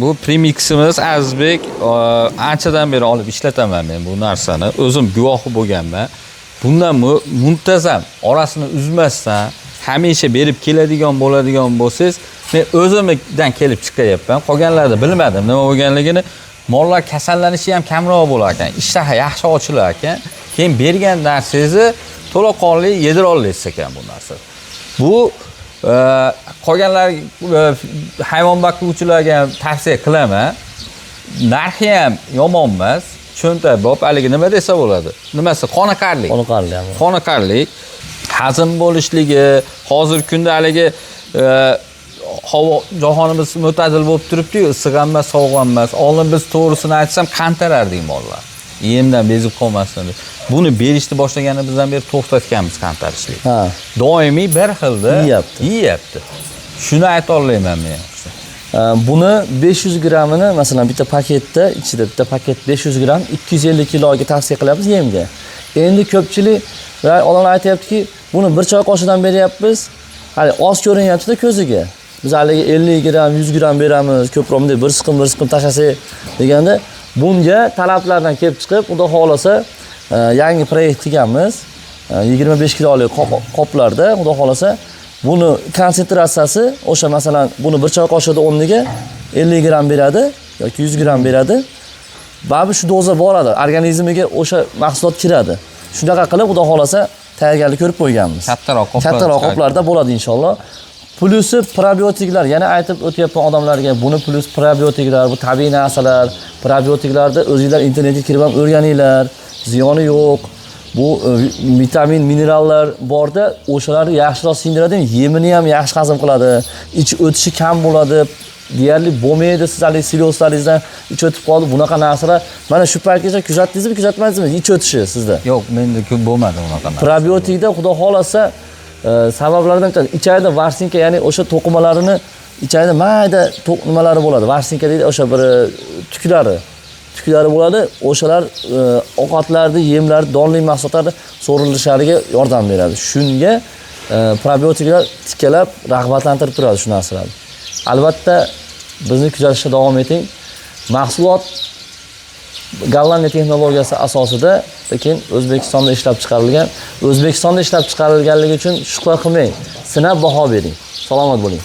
bu premiximiz Azizbek anchadan beri olib ishlataman men bu narsani. O'zim guvohi bo'lganman. Bundan muntazam orasini uzmasdan hamisha berib keladigan bo'ladigan bo'lsangiz, men o'zimdan kelib chiqayapman. Qolganlarda bilmadim nima bo'lganligini. Mollar kasallanishi ham kamroq bo'lar ekan, ishtaha yaxshi ochilar ekan. Keyin bergan narsangizni to'laqonli yedira olasiz ekan bu narsa. Bu qolganlar hayvon boquvchilarga ham tavsiya qilaman. Narxi ham yomon emas. Cho'ntak bob, haligi nima desa bo'ladi? Nimasi? Qoniqarli. Qoniqarli. Hazm bo'lishligi, hozirgi kunda haligi havo jahonimiz mo'tadil bo'lib turibdi-yu, issiq ham emas, sovuq ham emas. Oldin biz to'g'risini aytsam qantarardik mollar. Yemdan bezib qolmasdan deb. Buni berishni boshlaganimizdan beri to'xtatganmiz qantarishni. Doimiy bir xilda yeyapti. Shuni ayta olmayman men. Buni 500 grammini, masalan, bitta paketda, ichida bitta paket 500 gram 250 kiloga tavsiya qilyapmiz yemga. Endi ko'pchilik odamlar aytayaptiki, buni bir choy qoshiqdan beryapmiz. Hali oz ko'rinyapti-da ko'ziga. Biz haligi 50 gram, 100 gram beramiz, ko'proq bunday bir siqim tashlasak deganda, bunga talablardan kelib chiqib, xudo xolasa yangi proyekt qilganmiz. 25 kilolik qoplarda, xudo xolasa buni konsentratsiyasi o'sha masalan buni bir choy qoshiqda o'rniga 50 gram beradi yoki 100 gram beradi. Baribir shu doza boradi, organizmiga o'sha mahsulot kiradi. Shunaqa qilib xudo xolasa tayyorgarlik ko'rib qo'yganmiz. Kattaroq qoplarda bo'ladi inshaalloh. Plusi probiotiklar, yana aytib o'tyapman odamlarga, buni plus probiotiklar, bu tabiiy narsalar, probiotiklarda o'zingizlar internetga kirib ham o'rganinglar, ziyoni yo'q. Bu vitamin, minerallar borda, o'shalarni yaxshiroq sindiradi, yemini ham yaxshi hazm qiladi, ich o'tishi kam bo'ladi, deyarli bo'lmaydi. Siz hali siliozlaringizdan ich o'tib qoldi, bunaqa narsalar. Mana shu paytgacha kuzatdingizmi, kuzatmadingizmi ich o'tishi sizda? Yo'q, menda ko'p bo'lmadi unaqa narsa. Probiotikda xudo xolasa sabablardan ichida varsinka, ya'ni o'sha to'qimalarini ichida mayda nimalari bo'ladi. Varsinka deydi, o'sha bir tuklari bo'ladi. O'shalar ovqatlarni, yemlarni, donli mahsulotlarni so'rilishlariga yordam beradi. Shunga probiotiklar tikalab rag'batlantirib turadi shu narsalarni. Albatta bizni kuzatishda davom eting. Mahsulot Gollandiya texnologiyasi asosida, lekin O'zbekistonda ishlab chiqarilgan. O'zbekistonda ishlab chiqarilganligi uchun shubha qilmang, sinab baho bering. Salomat bo'ling.